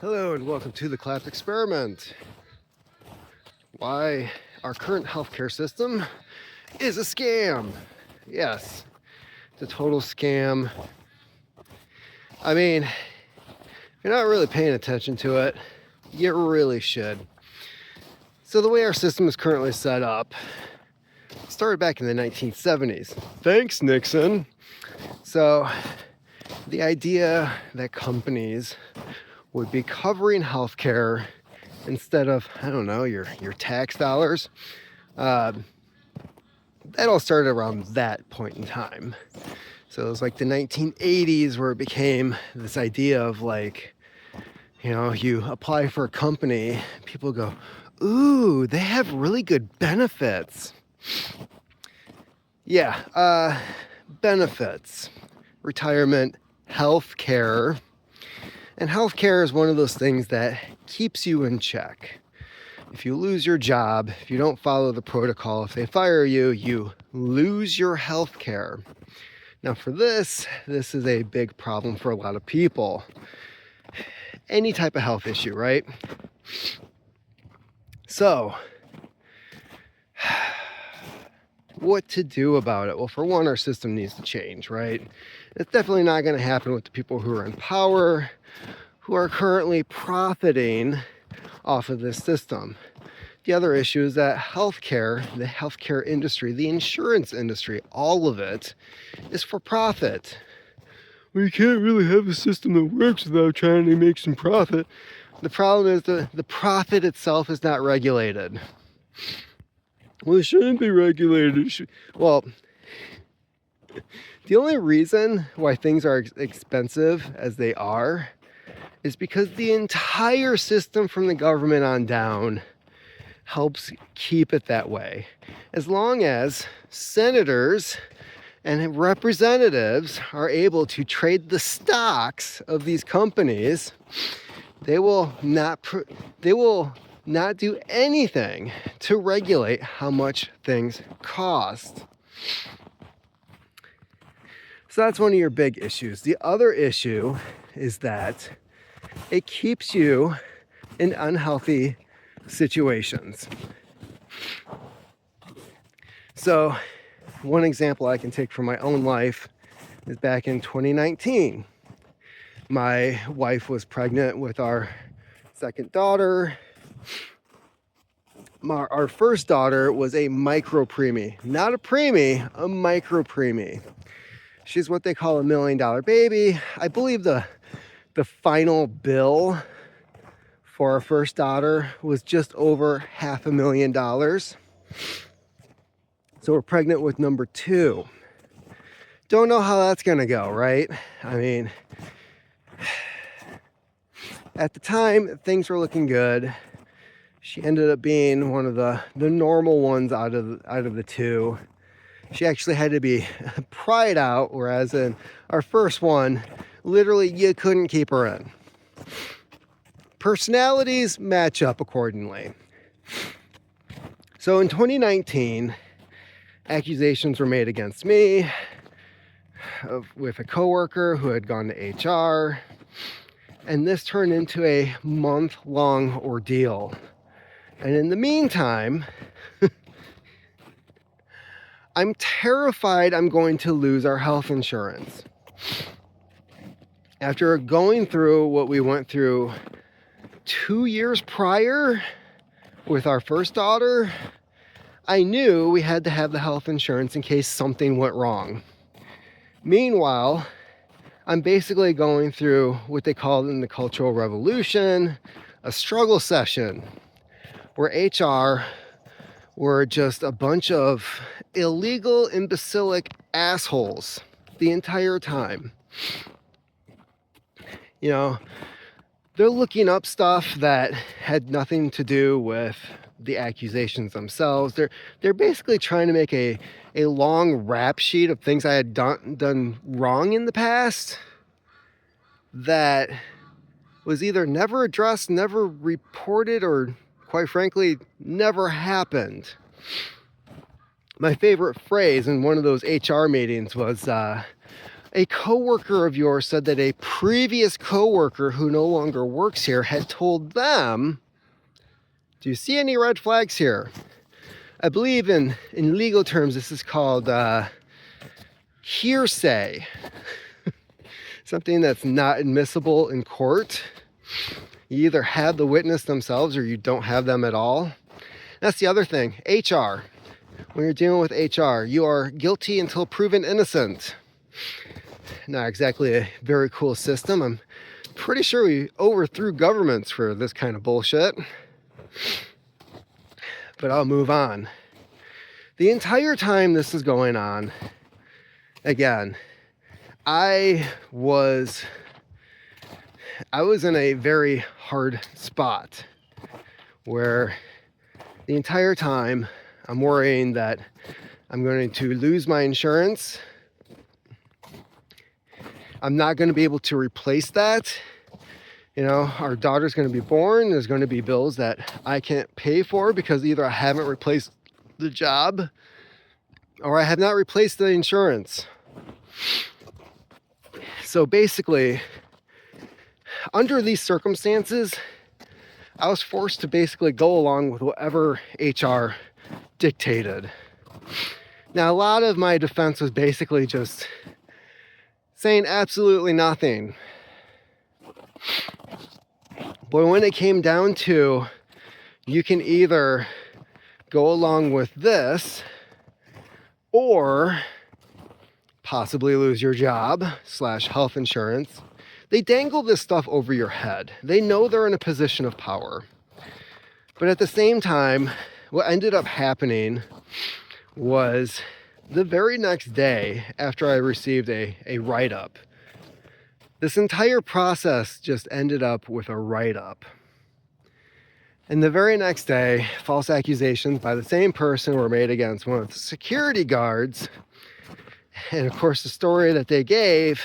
Hello and welcome to the Clapped Experiment. Why our current healthcare system is a scam. Yes, it's a total scam. I mean, if you're not really paying attention to it, you really should. So the way our system is currently set up started back in the 1970s. Thanks, Nixon. So the idea that companies would be covering healthcare instead of, I don't know, your tax dollars. That all started around that point in time. So it was like the 1980s where it became this idea of like, you apply for a company, people go, ooh, they have really good benefits. Yeah, benefits, retirement, healthcare. And healthcare is one of those things that keeps you in check. If you lose your job, if you don't follow the protocol, if they fire you, you lose your healthcare. Now for this is a big problem for a lot of people. Any type of health issue, right? So, what to do about it? Well, for one, our system needs to change, right? It's definitely not going to happen with the people who are in power, who are currently profiting off of this system. The other issue is that healthcare, the healthcare industry, the insurance industry, all of it is for profit. We can't really have a system that works without trying to make some profit. The problem is the profit itself is not regulated. Well, it shouldn't be regulated. Well, the only reason why things are expensive as they are is because the entire system from the government on down helps keep it that way. As long as senators and representatives are able to trade the stocks of these companies, they will not do anything to regulate how much things cost. So that's one of your big issues. The other issue is that it keeps you in unhealthy situations. So one example I can take from my own life is back in 2019. My wife was pregnant with our second daughter. Our first daughter was a micro preemie, not a preemie, a micro preemie. She's what they call $1 million baby. I believe the final bill for our first daughter was just over $500,000. So we're pregnant with number 2. Don't know how that's gonna go, right? I mean, at the time things were looking good. She ended up being one of the normal ones out of the 2. She actually had to be pried out, whereas in our first one, literally you couldn't keep her in. Personalities match up accordingly. So in 2019, accusations were made against me with a coworker who had gone to HR, and this turned into a month-long ordeal. And in the meantime, I'm terrified I'm going to lose our health insurance. After going through what we went through 2 years prior with our first daughter, I knew we had to have the health insurance in case something went wrong. Meanwhile, I'm basically going through what they call in the Cultural Revolution, a struggle session, where HR were just a bunch of illegal, imbecilic assholes the entire time. They're looking up stuff that had nothing to do with the accusations themselves. They're basically trying to make a long rap sheet of things I had done wrong in the past that was either never addressed, never reported, or quite frankly, never happened. My favorite phrase in one of those HR meetings was, a coworker of yours said that a previous coworker who no longer works here had told them, do you see any red flags here? I believe in legal terms, this is called hearsay. Something that's not admissible in court. You either have the witness themselves or you don't have them at all. That's the other thing. HR. When you're dealing with HR, you are guilty until proven innocent. Not exactly a very cool system. I'm pretty sure we overthrew governments for this kind of bullshit. But I'll move on. The entire time this is going on, again, I was in a very hard spot where the entire time I'm worrying that I'm going to lose my insurance. I'm not going to be able to replace that. You know, our daughter's going to be born. There's going to be bills that I can't pay for because either I haven't replaced the job or I have not replaced the insurance. So basically, under these circumstances, I was forced to basically go along with whatever HR dictated. Now, a lot of my defense was basically just saying absolutely nothing. But when it came down to, you can either go along with this or possibly lose your job / health insurance, they dangle this stuff over your head. They know they're in a position of power. But at the same time, what ended up happening was the very next day after I received a write-up, this entire process just ended up with a write-up. And the very next day, false accusations by the same person were made against one of the security guards. And of course, the story that they gave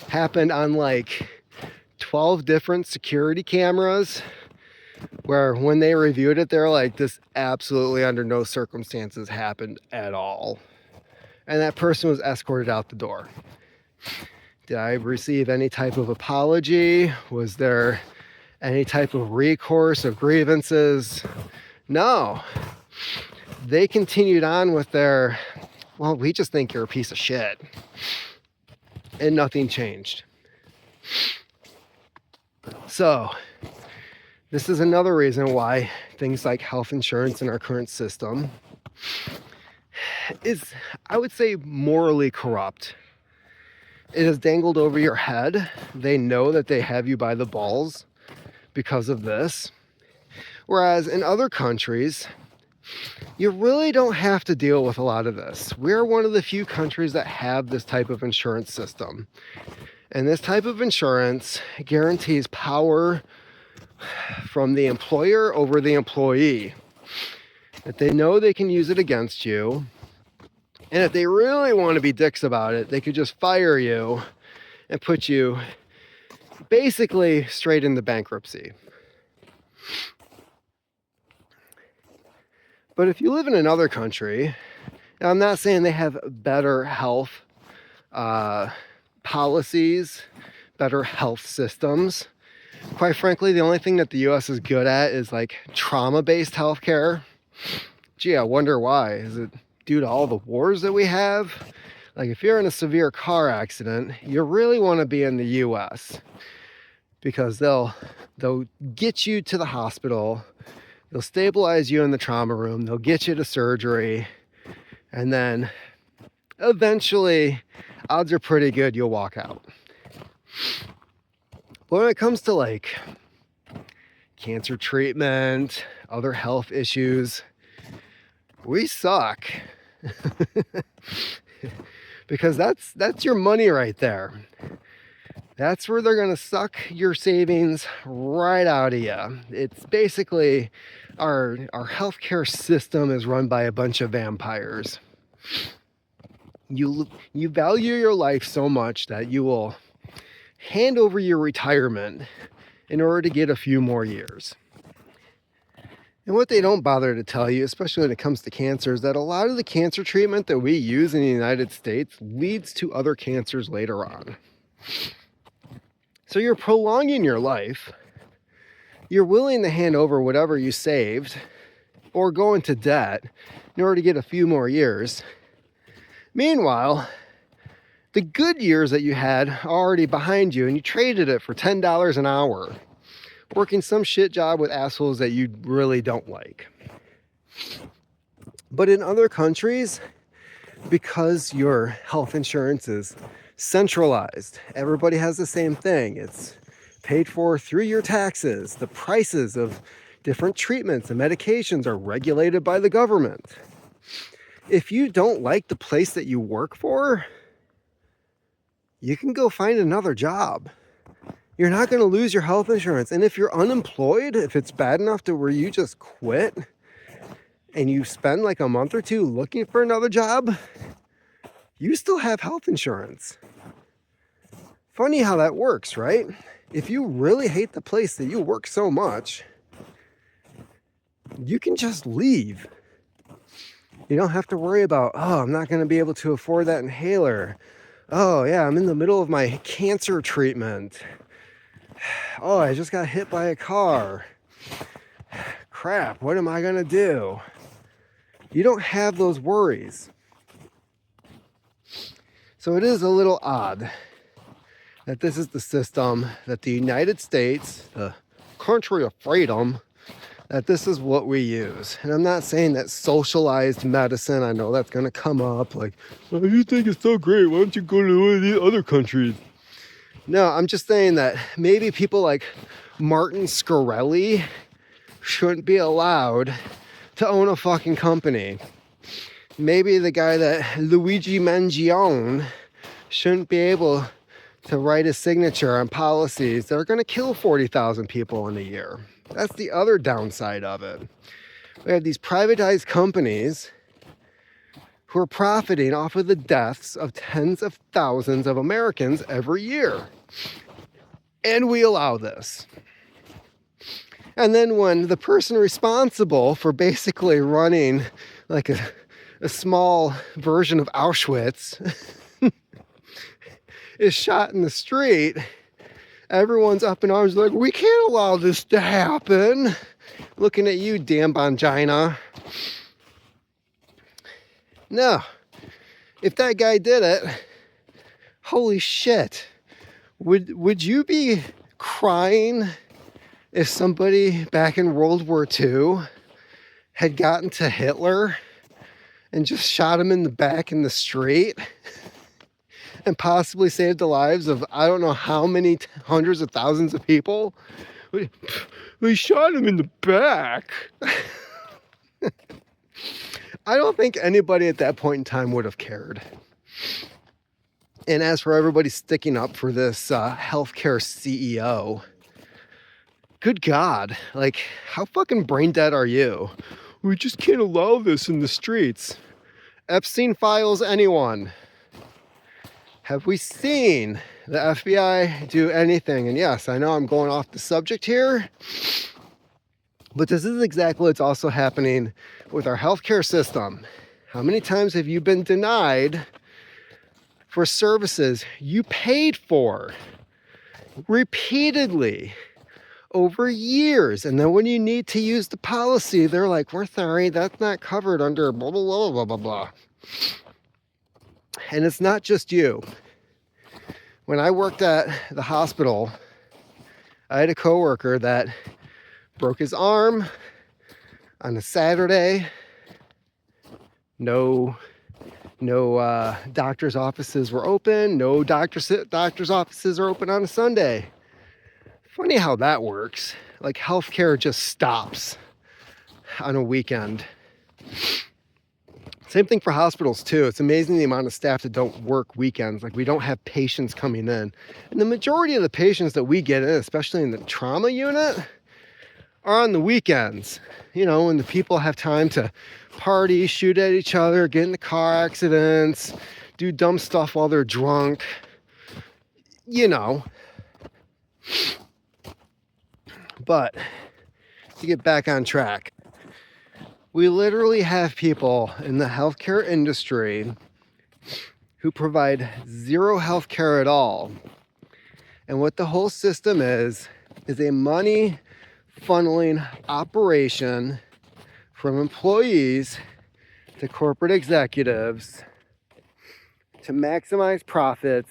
happened on like 12 different security cameras, where when they reviewed it, they're like, this absolutely under no circumstances happened at all. And that person was escorted out the door. Did I receive any type of apology? Was there any type of recourse of grievances? No. They continued on with their, well, we just think you're a piece of shit. And nothing changed. So, this is another reason why things like health insurance in our current system is, I would say, morally corrupt. It is dangled over your head. They know that they have you by the balls because of this. Whereas in other countries, you really don't have to deal with a lot of this. We're one of the few countries that have this type of insurance system. And this type of insurance guarantees power from the employer over the employee. That they know they can use it against you. And if they really want to be dicks about it, they could just fire you and put you basically straight into bankruptcy. But if you live in another country, now I'm not saying they have better health policies, better health systems. Quite frankly, the only thing that the US is good at is like trauma-based healthcare. Gee, I wonder why. Is it due to all the wars that we have? Like if you're in a severe car accident, you really want to be in the US because they'll get you to the hospital, they'll stabilize you in the trauma room, they'll get you to surgery, and then eventually, odds are pretty good you'll walk out. But when it comes to like cancer treatment, other health issues, we suck. Because that's your money right there. That's where they're going to suck your savings right out of you. It's basically our healthcare system is run by a bunch of vampires. You value your life so much that you will hand over your retirement in order to get a few more years. And what they don't bother to tell you, especially when it comes to cancer, is that a lot of the cancer treatment that we use in the United States leads to other cancers later on. So you're prolonging your life. You're willing to hand over whatever you saved or go into debt in order to get a few more years. Meanwhile, the good years that you had are already behind you and you traded it for $10 an hour, working some shit job with assholes that you really don't like. But in other countries, because your health insurance is centralized, everybody has the same thing. It's paid for through your taxes. The prices of different treatments and medications are regulated by the government. If you don't like the place that you work for, you can go find another job. You're not going to lose your health insurance. And if you're unemployed, if it's bad enough to where you just quit and you spend like a month or two looking for another job, you still have health insurance. Funny how that works, right? If you really hate the place that you work so much, you can just leave. You don't have to worry about, oh, I'm not going to be able to afford that inhaler. Oh, yeah, I'm in the middle of my cancer treatment. Oh, I just got hit by a car. Crap, what am I going to do? You don't have those worries. So it is a little odd that this is the system that the United States, the country of freedom, that this is what we use. And I'm not saying that socialized medicine, I know that's going to come up like, oh, you think it's so great, why don't you go to one of the other countries? No, I'm just saying that maybe people like Martin Shkreli shouldn't be allowed to own a fucking company. Maybe the guy that Luigi Mangione shouldn't be able to write a signature on policies that are going to kill 40,000 people in a year. That's the other downside of it. We have these privatized companies who are profiting off of the deaths of tens of thousands of Americans every year. And we allow this. And then when the person responsible for basically running like a small version of Auschwitz is shot in the street, everyone's up in arms like, we can't allow this to happen. Looking at you, damn Bongina. No. If that guy did it, holy shit. Would you be crying if somebody back in World War II had gotten to Hitler and just shot him in the back in the street? And possibly saved the lives of I don't know how many hundreds of thousands of people? We shot him in the back. I don't think anybody at that point in time would have cared. And as for everybody sticking up for this healthcare CEO, good God, like, how fucking brain dead are you? We just can't allow this in the streets. Epstein files, anyone? Have we seen the FBI do anything? And yes, I know I'm going off the subject here, but this is exactly what's also happening with our healthcare system. How many times have you been denied for services you paid for repeatedly over years? And then when you need to use the policy, they're like, we're sorry, that's not covered under blah, blah, blah, blah, blah, blah. And it's not just you. When I worked at the hospital, I had a coworker that broke his arm on a Saturday. No doctor's offices were open. No doctor's offices are open on a Sunday. Funny how that works. Like, healthcare just stops on a weekend. Same thing for hospitals too. It's amazing the amount of staff that don't work weekends. Like, we don't have patients coming in. And the majority of the patients that we get in, especially in the trauma unit, are on the weekends. You know, when the people have time to party, shoot at each other, get into car accidents, do dumb stuff while they're drunk. You know. But to get back on track, We literally have people in the healthcare industry who provide zero healthcare at all. And what the whole system is a money funneling operation from employees to corporate executives to maximize profits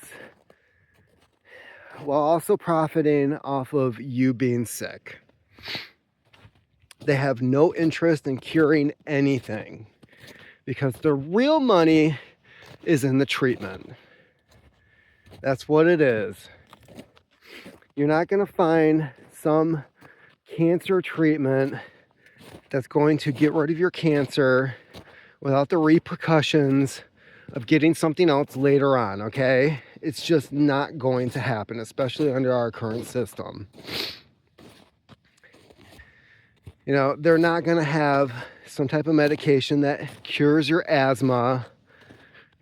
while also profiting off of you being sick. They have no interest in curing anything because the real money is in the treatment. That's what it is. You're not going to find some cancer treatment that's going to get rid of your cancer without the repercussions of getting something else later on, okay? It's just not going to happen, especially under our current system. You know, they're not going to have some type of medication that cures your asthma.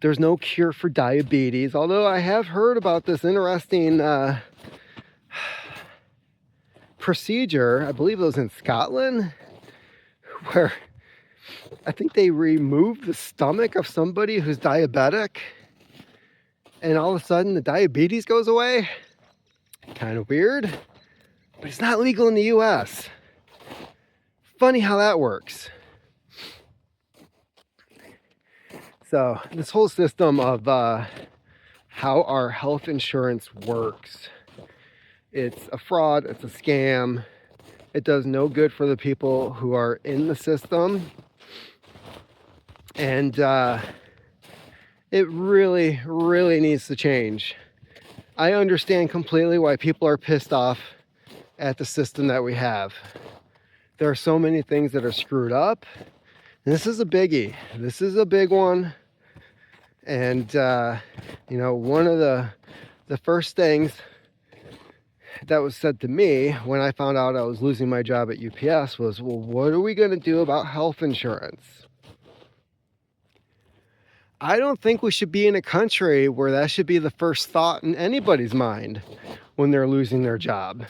There's no cure for diabetes, although I have heard about this interesting procedure. I believe it was in Scotland, where I think they removed the stomach of somebody who's diabetic, and all of a sudden the diabetes goes away. Kind of weird, but it's not legal in the US. Funny how that works. So this whole system of how our health insurance works, it's a fraud, it's a scam. It does no good for the people who are in the system. And it really, really needs to change. I understand completely why people are pissed off at the system that we have. There are so many things that are screwed up. And this is a biggie. This is a big one. And, you know, one of the first things that was said to me when I found out I was losing my job at UPS was, well, what are we going to do about health insurance? I don't think we should be in a country where that should be the first thought in anybody's mind when they're losing their job.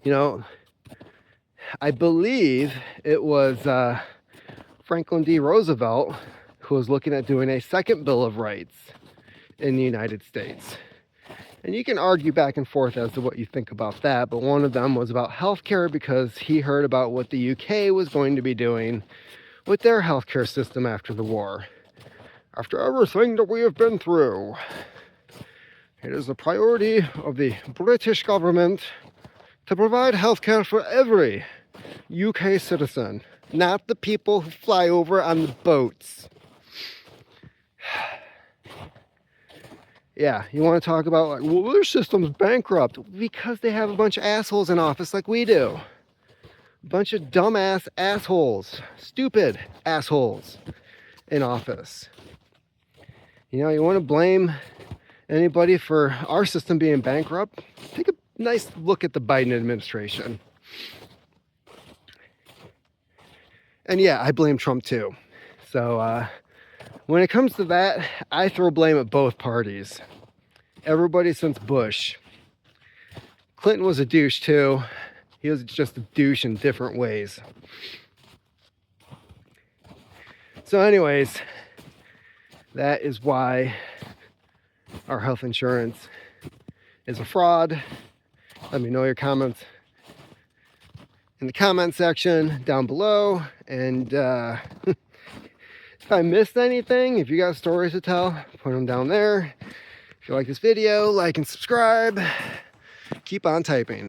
You know, I believe it was Franklin D. Roosevelt who was looking at doing a second Bill of Rights in the United States. And you can argue back and forth as to what you think about that, but one of them was about healthcare because he heard about what the UK was going to be doing with their healthcare system after the war. After everything that we have been through, it is the priority of the British government to provide healthcare for every UK citizen, not the people who fly over on the boats. Yeah, you want to talk about, like, well, their system's bankrupt because they have a bunch of assholes in office like we do. A bunch of dumbass assholes, stupid assholes in office. You know, you want to blame anybody for our system being bankrupt? Take a nice look at the Biden administration. And yeah, I blame Trump too. So when it comes to that, I throw blame at both parties. Everybody since Bush. Clinton was a douche too. He was just a douche in different ways. So anyways, that is why our health insurance is a fraud. Let me know your comments in the comment section down below. And if I missed anything, if you got stories to tell, put them down there. If you like this video, like and subscribe. Keep on typing.